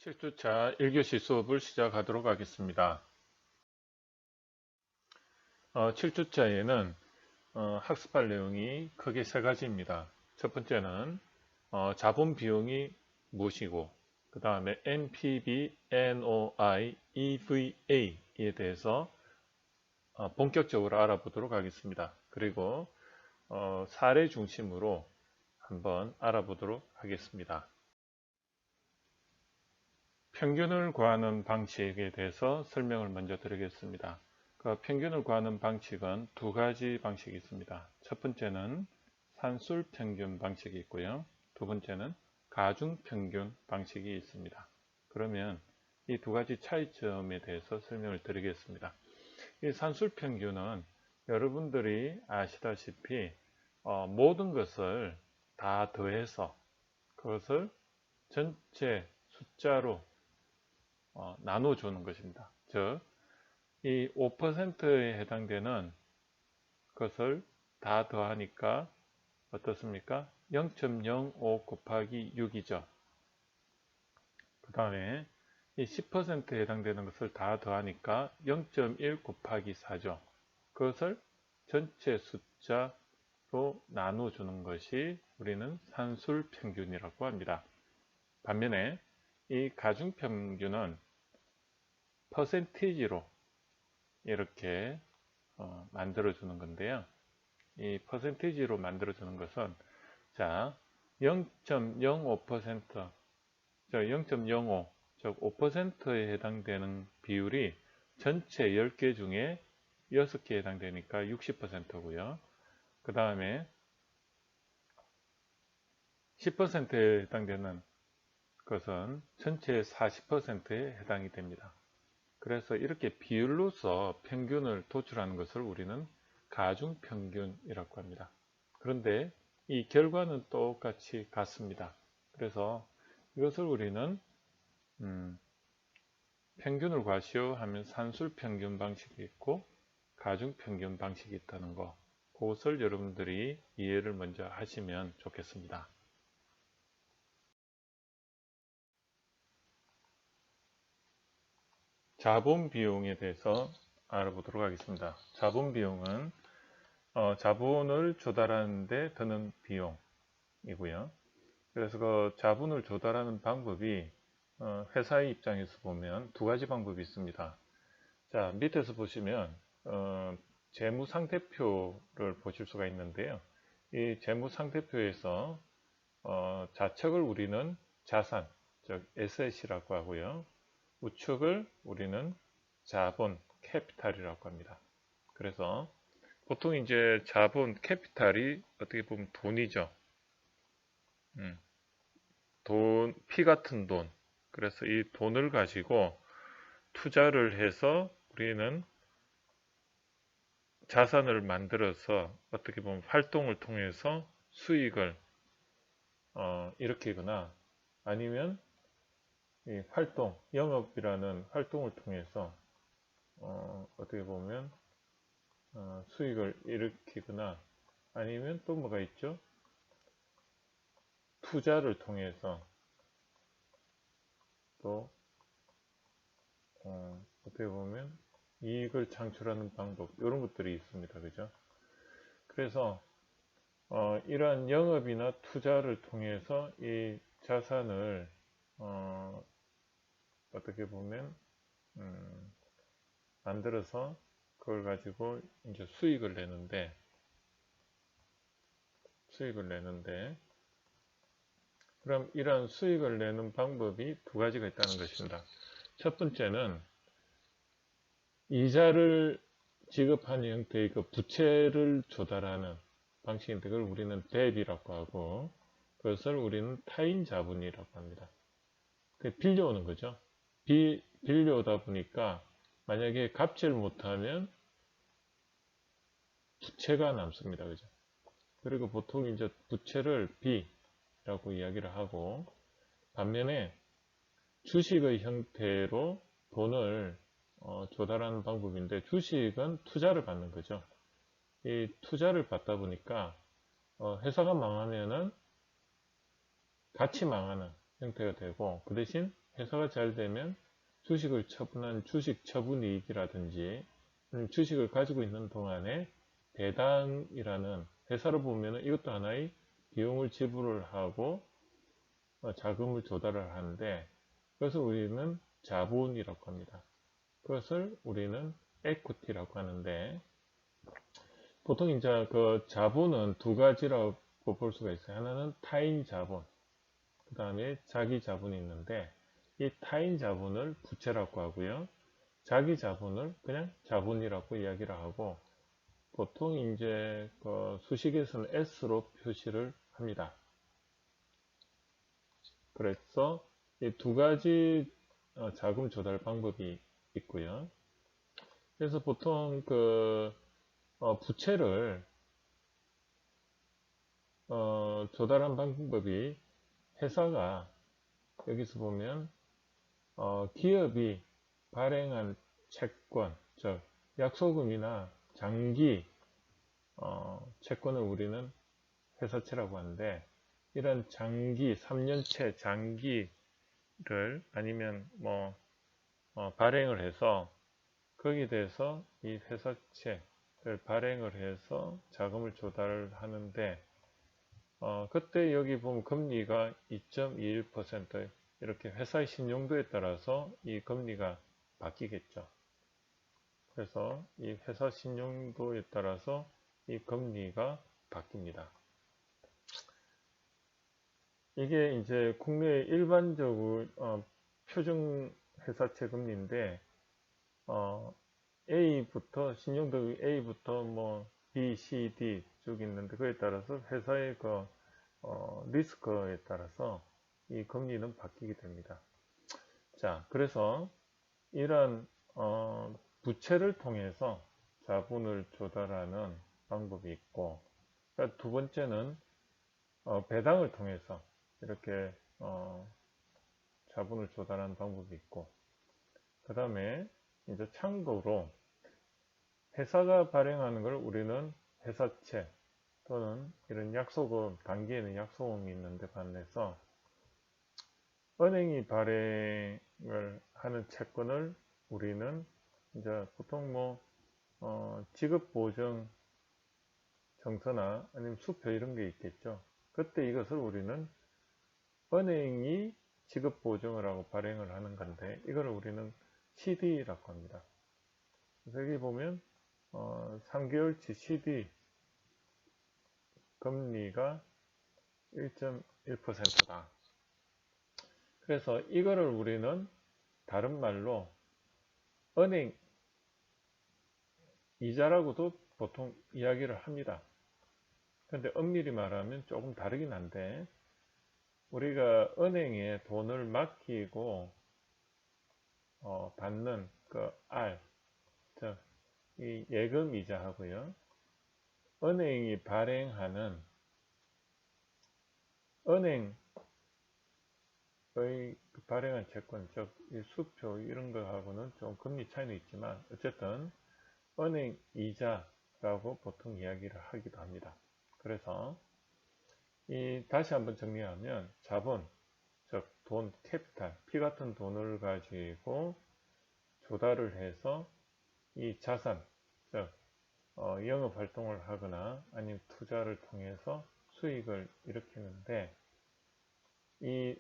7주차 1교시 수업을 시작하도록 하겠습니다. 7주차에는 학습할 내용이 크게 세 가지입니다. 첫 번째는 자본 비용이 무엇이고, 그 다음에 NPV, NOI, EVA에 대해서 본격적으로 알아보도록 하겠습니다. 그리고 사례 중심으로 한번 알아보도록 하겠습니다. 평균을 구하는 방식에 대해서 설명을 먼저 드리겠습니다. 그 평균을 구하는 방식은 두 가지 방식이 있습니다. 첫 번째는 산술평균 방식이 있고요. 두 번째는 가중평균 방식이 있습니다. 그러면 이 두 가지 차이점에 대해서 설명을 드리겠습니다. 이 산술평균은 여러분들이 아시다시피 모든 것을 다 더해서 그것을 전체 숫자로 나눠주는 것입니다. 즉, 이 5%에 해당되는 것을 다 더하니까 어떻습니까? 0.05 곱하기 6이죠. 그 다음에 이 10%에 해당되는 것을 다 더하니까 0.1 곱하기 4죠. 그것을 전체 숫자로 나눠주는 것이 우리는 산술평균이라고 합니다. 반면에 이 가중평균은 퍼센티지로 이렇게 만들어주는 건데요. 이 퍼센티지로 만들어주는 것은 자 0.05%, 0.05, 즉 5%에 해당되는 비율이 전체 10개 중에 6개에 해당되니까 60%고요. 그 다음에 10%에 해당되는 것은 전체의 40%에 해당이 됩니다. 그래서 이렇게 비율로서 평균을 도출하는 것을 우리는 가중평균이라고 합니다. 그런데 이 결과는 똑같이 같습니다. 그래서 이것을 우리는 평균을 구하시오 하면 산술평균 방식이 있고 가중평균 방식이 있다는 거, 그것을 여러분들이 이해를 먼저 하시면 좋겠습니다. 자본 비용에 대해서 알아보도록 하겠습니다. 자본 비용은 자본을 조달하는 데 드는 비용이고요. 그래서 그 자본을 조달하는 방법이 회사의 입장에서 보면 두 가지 방법이 있습니다. 자, 밑에서 보시면 재무상태표를 보실 수가 있는데요. 이 재무상태표에서 좌측을 우리는 자산, 즉 에셋이라고 하고요. 우측을 우리는 자본, 캐피탈이라고 합니다. 그래서 보통 이제 자본, 캐피탈이 어떻게 보면 돈이죠. 피 같은 돈. 그래서 이 돈을 가지고 투자를 해서 우리는 자산을 만들어서 어떻게 보면 활동을 통해서 수익을 일으키거나 아니면 이 활동, 영업이라는 활동을 통해서 어떻게 보면 수익을 일으키거나 아니면 또 뭐가 있죠? 투자를 통해서 또 어떻게 보면 이익을 창출하는 방법, 이런 것들이 있습니다. 그죠? 그래서 이러한 영업이나 투자를 통해서 이 자산을 어떻게 보면 만들어서 그걸 가지고 이제 수익을 내는데 그럼 이러한 수익을 내는 방법이 두 가지가 있다는 것입니다. 첫 번째는 이자를 지급하는 형태의 그 부채를 조달하는 방식인데 그걸 우리는 뎁이라고 하고 그것을 우리는 타인 자본이라고 합니다. 빌려오는 거죠. 빌려오다 보니까 만약에 갚지를 못하면 부채가 남습니다. 그죠? 그리고 보통 이제 부채를 B라고 이야기를 하고 반면에 주식의 형태로 돈을 조달하는 방법인데 주식은 투자를 받는 거죠. 이 투자를 받다 보니까 회사가 망하면은 같이 망하는 형태가 되고 그 대신 회사가 잘 되면 주식을 처분한 주식 처분이익이라든지 주식을 가지고 있는 동안에 배당이라는, 회사로 보면 이것도 하나의 비용을 지불을 하고 자금을 조달을 하는데, 그것을 우리는 자본이라고 합니다. 그것을 우리는 equity라고 하는데, 보통 이제 그 자본은 두 가지라고 볼 수가 있어요. 하나는 타인 자본, 그 다음에 자기 자본이 있는데, 이 타인 자본을 부채라고 하고요. 자기 자본을 그냥 자본이라고 이야기를 하고, 보통 이제 그 수식에서는 S로 표시를 합니다. 그래서 이 두 가지 자금 조달 방법이 있고요. 그래서 보통 그 부채를 조달한 방법이, 회사가 여기서 보면 기업이 발행한 채권, 즉 약소금이나 장기 채권을 우리는 회사채라고 하는데, 이런 장기, 3년채 장기를 아니면 뭐 발행을 해서 거기에 대해서 이 회사채를 발행을 해서 자금을 조달을 하는데, 그때 여기 보면 금리가 2.21%, 이렇게 회사의 신용도에 따라서 이 금리가 바뀌겠죠. 그래서 이 회사 신용도에 따라서 이 금리가 바뀝니다. 이게 이제 국내의 일반적으로 표준 회사채 금리인데, A부터, 신용도 A부터 뭐 B, C, D 쭉 있는데, 그에 따라서 회사의 그 리스크에 따라서 이 금리는 바뀌게 됩니다. 자, 그래서 이러한 부채를 통해서 자본을 조달하는 방법이 있고, 그러니까 두 번째는 배당을 통해서 이렇게 자본을 조달하는 방법이 있고, 그 다음에 이제 참고로 회사가 발행하는 걸 우리는 회사채 또는 이런 약소금, 단기에는 약소금이 있는데 반해서 은행이 발행을 하는 채권을 우리는 이제 보통 뭐 지급보증 정서나 아니면 수표 이런 게 있겠죠. 그때 이것을 우리는 은행이 지급보증을 하고 발행을 하는 건데, 이거를 우리는 CD라고 합니다. 그래서 여기 보면 3개월치 CD 금리가 1.1%다. 그래서 이거를 우리는 다른 말로 은행 이자라고도 보통 이야기를 합니다. 그런데 엄밀히 말하면 조금 다르긴 한데, 우리가 은행에 돈을 맡기고 받는 그 R, 즉 이 예금 이자하고요, 은행이 발행하는 은행의 발행한 채권, 즉 이 수표 이런 거하고는 좀 금리 차이는 있지만, 어쨌든 은행 이자라고 보통 이야기를 하기도 합니다. 그래서 다시 한번 정리하면, 자본, 즉 돈, 캐피탈, 피 같은 돈을 가지고 조달을 해서 이 자산, 즉 영업 활동을 하거나 아니면 투자를 통해서 수익을 일으키는데, 이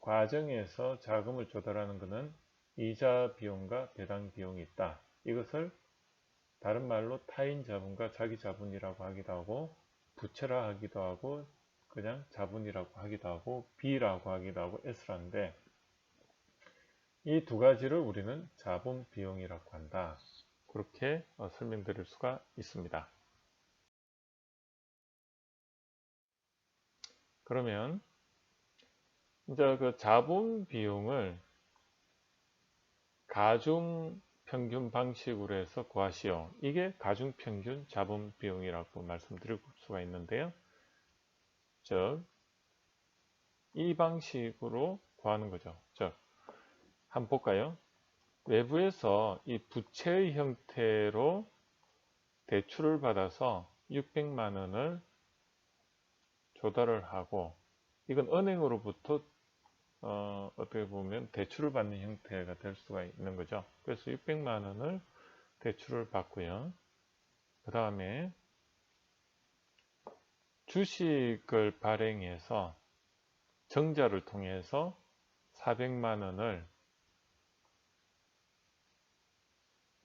과정에서 자금을 조달하는 것은 이자 비용과 배당 비용이 있다. 이것을 다른 말로 타인 자본과 자기 자본이라고 하기도 하고, 부채라 하기도 하고, 그냥 자본이라고 하기도 하고, B라고 하기도 하고, S라는데, 이 두 가지를 우리는 자본 비용이라고 한다. 그렇게 설명드릴 수가 있습니다. 그러면 이제 그 자본 비용을 가중평균 방식으로 해서 구하시오. 이게 가중평균 자본 비용이라고 말씀드릴 수가 있는데요. 즉, 이 방식으로 구하는 거죠. 즉, 한번 볼까요? 외부에서 이 부채의 형태로 대출을 받아서 600만 원을 조달을 하고, 이건 은행으로부터 어떻게 보면 대출을 받는 형태가 될 수가 있는 거죠. 그래서 600만 원을 대출을 받고요. 그 다음에 주식을 발행해서 정자를 통해서 400만 원을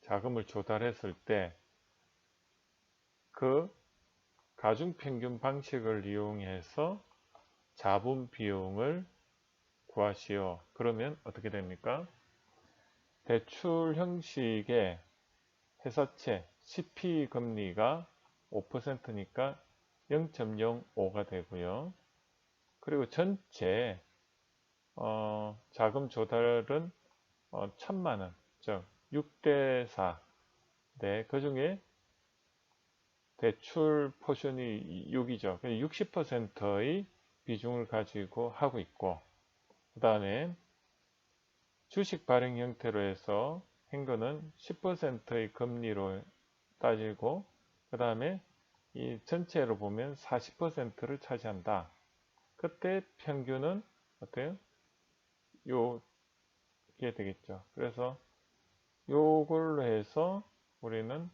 자금을 조달했을 때 그 가중평균 방식을 이용해서 자본 비용을 구하시오. 그러면 어떻게 됩니까? 대출 형식의 회사채 CP 금리가 5%니까 0.05가 되고요. 그리고 전체 자금 조달은 1000만 원, 즉 6대 4. 네, 그 중에 대출 포션이 6이죠. 60%의 비중을 가지고 하고 있고, 그 다음에 주식 발행 형태로 해서 행거는 10%의 금리로 따지고, 그 다음에 이 전체로 보면 40%를 차지한다. 그때 평균은 어때요? 요게 되겠죠. 그래서 요걸로 해서 우리는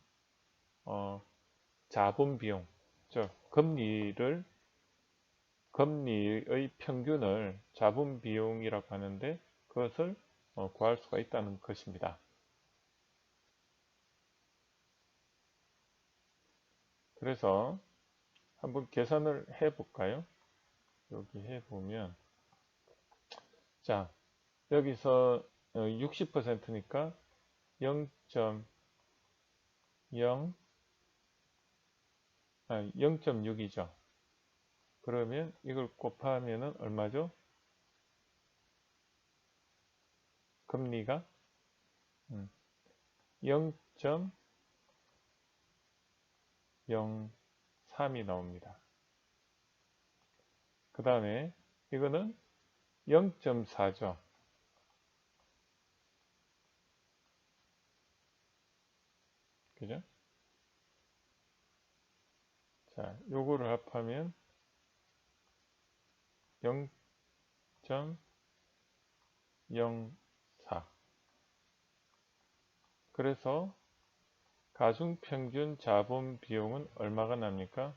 자본 비용, 즉 금리의 평균을 자본 비용이라고 하는데 그것을 구할 수가 있다는 것입니다. 그래서 한번 계산을 해 볼까요? 여기 해 보면 자, 여기서 60%니까 0.6이죠. 그러면 이걸 곱하면 얼마죠? 금리가 0.03이 나옵니다. 그 다음에 이거는 0.4죠. 그죠? 자, 요거를 합하면 0.04. 그래서 가중평균 자본 비용은 얼마가 납니까?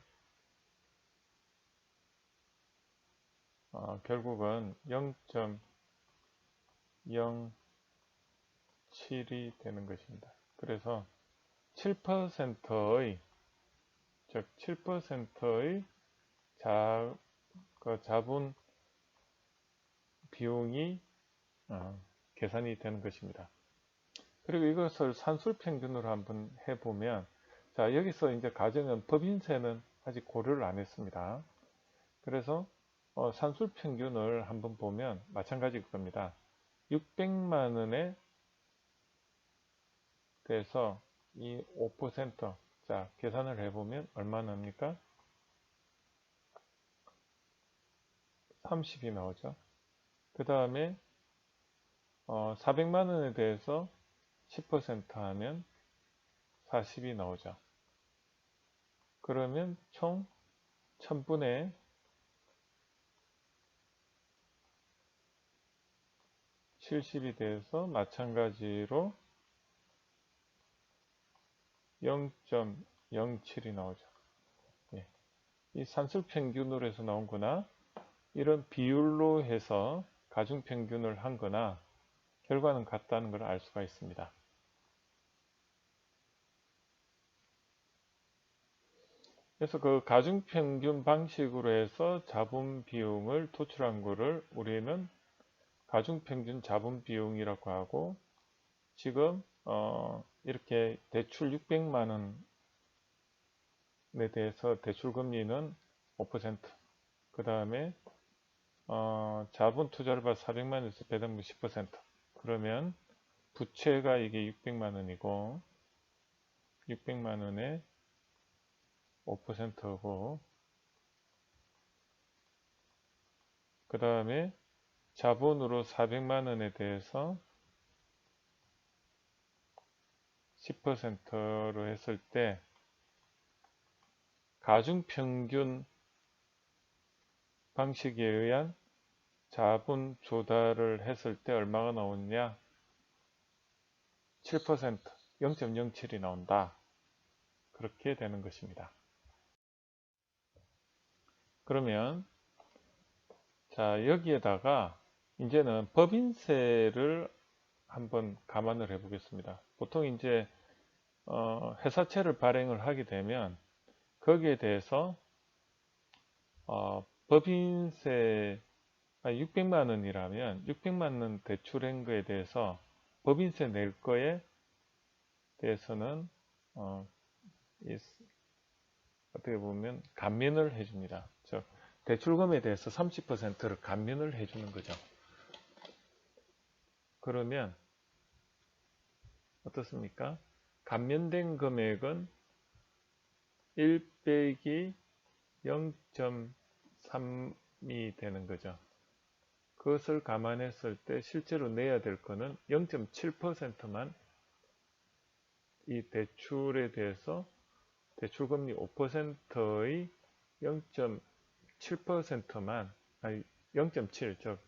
결국은 0.07이 되는 것입니다. 그래서 7%의 즉 7%의 자본 비용이 계산이 되는 것입니다. 그리고 이것을 산술평균으로 한번 해보면 자, 여기서 이제 가정은 법인세는 아직 고려를 안 했습니다. 그래서 산술평균을 한번 보면 마찬가지일 겁니다. 600만 원에 대해서 이 5%, 자, 계산을 해보면 얼마 납니까? 30이 나오죠. 그 다음에 400만 원에 대해서 10% 하면 40이 나오죠. 그러면 총 1000분의 70이 돼서 마찬가지로 0.07이 나오죠. 예. 이 산술평균으로 해서 나온 거나 이런 비율로 해서 가중평균을 한 거나 결과는 같다는 걸 알 수가 있습니다. 그래서 그 가중평균 방식으로 해서 자본 비용을 도출한 거를 우리는 가중평균 자본 비용이라고 하고 지금 이렇게 대출 600만 원에 대해서 대출 금리는 5%, 그 다음에 자본 투자를 받아 400만 원에서 배당금 10%, 그러면 부채가 이게 600만 원이고 600만 원에 5%고 그 다음에 자본으로 400만 원에 대해서 10%로 했을 때 가중평균 방식에 의한 자본 조달을 했을 때 얼마가 나오느냐? 7%, 0.07이 나온다. 그렇게 되는 것입니다. 그러면 자, 여기에다가 이제는 법인세를 한번 감안을 해 보겠습니다. 보통 이제 회사채를 발행을 하게 되면 거기에 대해서 법인세 600만 원이라면 600만 원 대출한 거에 대해서 법인세 낼 거에 대해서는 어떻게 보면 감면을 해줍니다. 즉 대출금에 대해서 30%를 감면을 해주는 거죠. 그러면 어떻습니까? 감면된 금액은 1 빼기 0.3이 되는 거죠. 그것을 감안했을 때 실제로 내야 될 거는 0.7%만 이 대출에 대해서 대출금리 5%의 0.7%만 아니 0.7 즉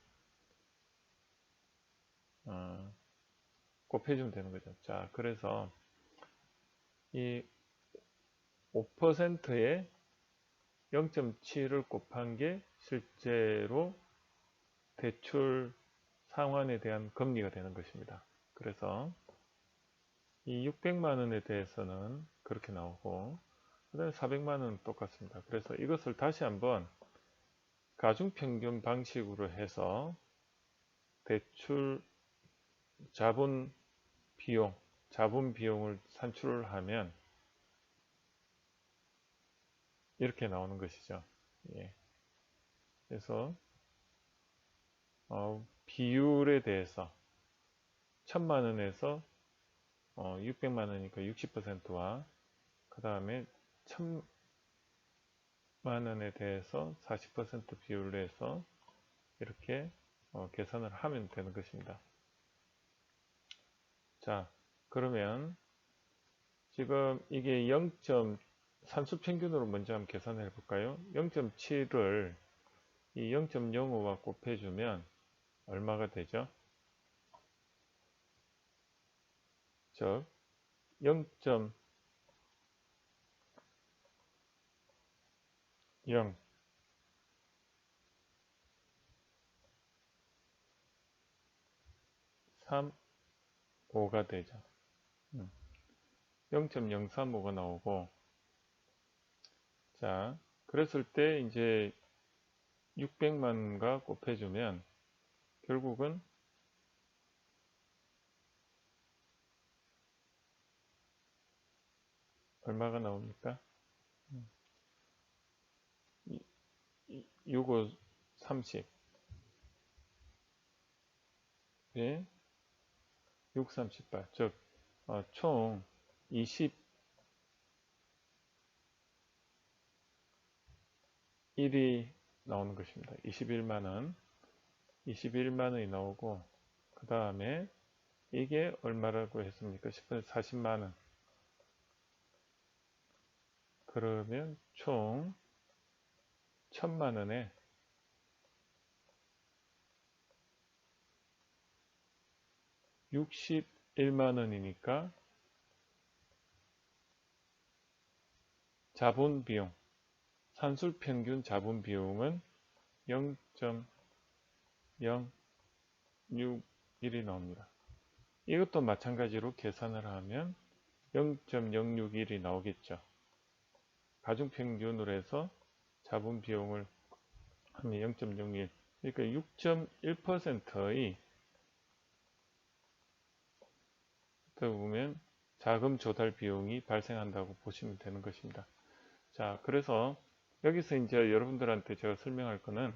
곱해주면 되는 거죠. 자, 그래서 이 5%에 0.7을 곱한 게 실제로 대출 상환에 대한 금리가 되는 것입니다. 그래서 이 600만 원에 대해서는 그렇게 나오고 그 다음에 400만 원은 똑같습니다. 그래서 이것을 다시 한번 가중평균 방식으로 해서 대출 자본 비용을 산출을 하면 이렇게 나오는 것이죠. 예. 그래서 비율에 대해서 1000만 원에서 600만 원이니까 60%와 그 다음에 1000만 원에 대해서 40% 비율로 해서 이렇게 계산을 하면 되는 것입니다. 자, 그러면 지금 이게 0. 산수평균으로 먼저 한번 계산을 해볼까요? 0.7을 이 0.05와 곱해주면 얼마가 되죠? 즉 0.0 3.5가 되죠. 0.035가 나오고, 자, 그랬을 때 이제 600만과 곱해주면 결국은 얼마가 나옵니까? 65, 30. 에 6, 38. 즉, 총 21이 나오는 것입니다. 21만원. 21만원이 나오고, 그 다음에 이게 얼마라고 했습니까? 10분의 40만원. 그러면 총 1000만원에 61만원이니까 자본비용, 산술평균 자본비용은 0.061이 나옵니다. 이것도 마찬가지로 계산을 하면 0.061이 나오겠죠. 가중평균으로 해서 자본비용을 하면 0.01, 그러니까 6.1%의 어떻게 보면 자금 조달 비용이 발생한다고 보시면 되는 것입니다. 자, 그래서 여기서 이제 여러분들한테 제가 설명할 거는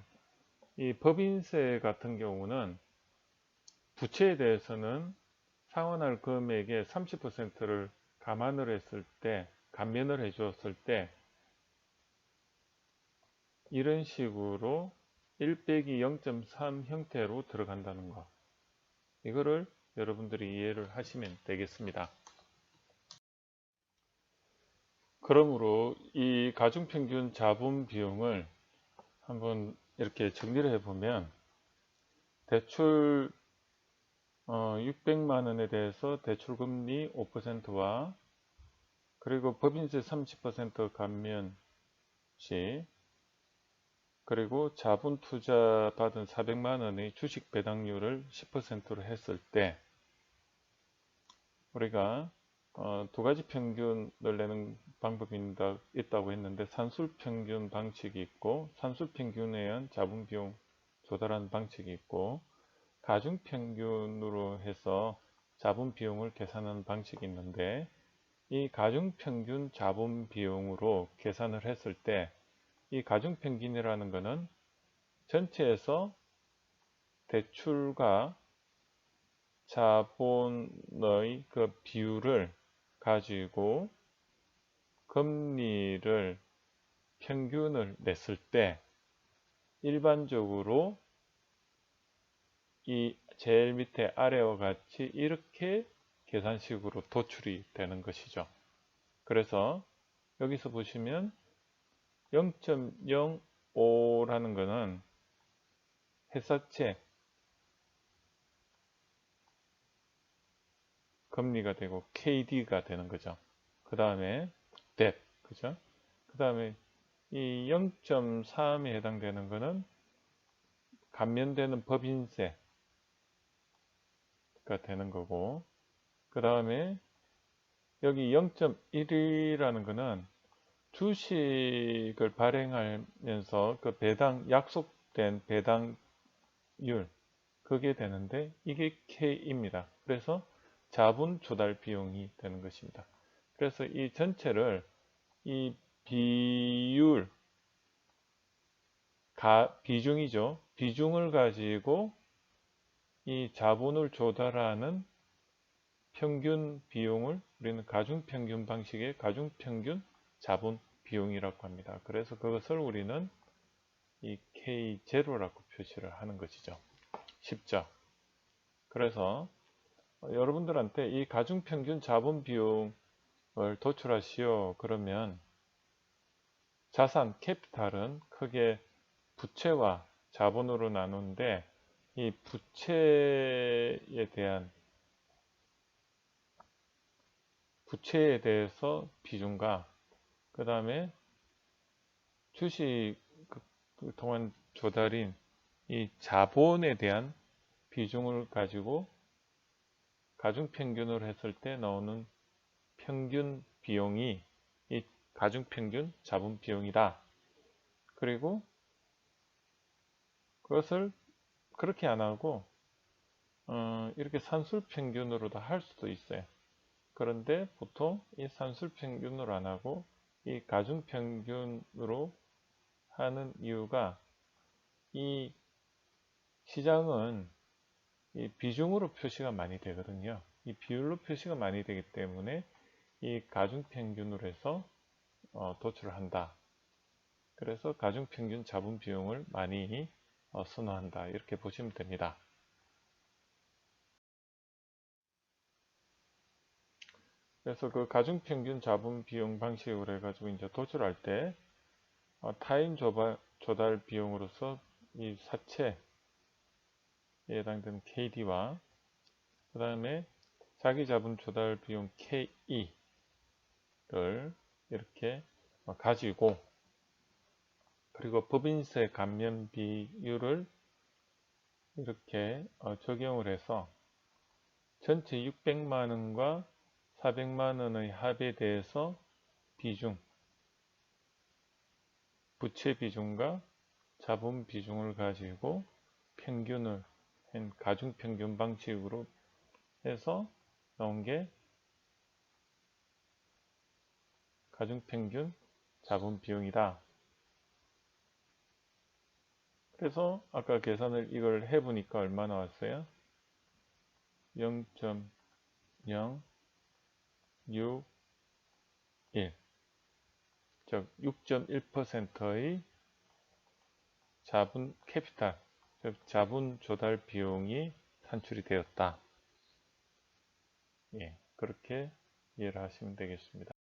이 법인세 같은 경우는 부채에 대해서는 상환할 금액의 30%를 감안을 했을 때, 감면을 해 주었을 때 이런 식으로 1 빼기 0.3 형태로 들어간다는 거, 이거를 여러분들이 이해를 하시면 되겠습니다. 그러므로 이 가중평균 자본 비용을 한번 이렇게 정리를 해보면 대출 600만 원에 대해서 대출금리 5%와 그리고 법인세 30% 감면 시 그리고 자본 투자 받은 400만 원의 주식 배당률을 10%로 했을 때 우리가 두 가지 평균을 내는 방법이 있다고 했는데 산술평균 방식이 있고 산술평균에 의한 자본비용 조달하는 방식이 있고 가중평균으로 해서 자본비용을 계산하는 방식이 있는데 이 가중평균 자본비용으로 계산을 했을 때 이 가중평균이라는 것은 전체에서 대출과 자본의 그 비율을 가지고 금리를 평균을 냈을 때 일반적으로 이 제일 밑에 아래와 같이 이렇게 계산식으로 도출이 되는 것이죠. 그래서 여기서 보시면 0.05라는 것은 회사채 금리가 되고 KD가 되는 거죠. 그 다음에 debt, 그죠? 그 다음에 이 0.3에 해당되는 것은 감면되는 법인세가 되는 거고, 그 다음에 여기 0.1이라는 것은 주식을 발행하면서 그 약속된 배당률, 그게 되는데 이게 K입니다. 그래서 자본 조달 비용이 되는 것입니다. 그래서 이 전체를 이 비율, 비중이죠. 비중을 가지고 이 자본을 조달하는 평균 비용을 우리는 가중평균 방식의 가중평균 자본 비용이라고 합니다. 그래서 그것을 우리는 이 K0라고 표시를 하는 것이죠. 쉽죠? 그래서 여러분들한테 이 가중평균 자본 비용을 도출하시오. 그러면 자산, 캐피탈은 크게 부채와 자본으로 나누는데 이 부채에 대해서 비중과 그 다음에 주식 통한 조달인 이 자본에 대한 비중을 가지고 가중평균을 했을 때 나오는 평균 비용이 이 가중평균 자본 비용이다. 그리고 그것을 그렇게 안 하고 이렇게 산술평균으로도 할 수도 있어요. 그런데 보통 이 산술평균으로 안 하고 이 가중평균으로 하는 이유가 이 시장은 이 비중으로 표시가 많이 되거든요. 이 비율로 표시가 많이 되기 때문에 이 가중평균으로 해서 도출을 한다. 그래서 가중평균 자본 비용을 많이 선호한다. 이렇게 보시면 됩니다. 그래서 그 가중평균 자본 비용 방식으로 해가지고 이제 도출할 때 타임 조달 비용으로서 이 사채에 해당되는 KD와 그 다음에 자기 자본 조달 비용 KE를 이렇게 가지고 그리고 법인세 감면 비율을 이렇게 적용을 해서 전체 600만 원과 400만 원의 합에 대해서 비중, 부채 비중과 자본 비중을 가지고 평균을 한 가중평균 방식으로 해서 나온 게 가중평균 자본 비용이다. 그래서 아까 계산을 이걸 해보니까 얼마 나왔어요? 0.061, 즉 6.1%의 자본 캐피탈, 즉 자본 조달 비용이 산출이 되었다. 예, 그렇게 이해를 하시면 되겠습니다.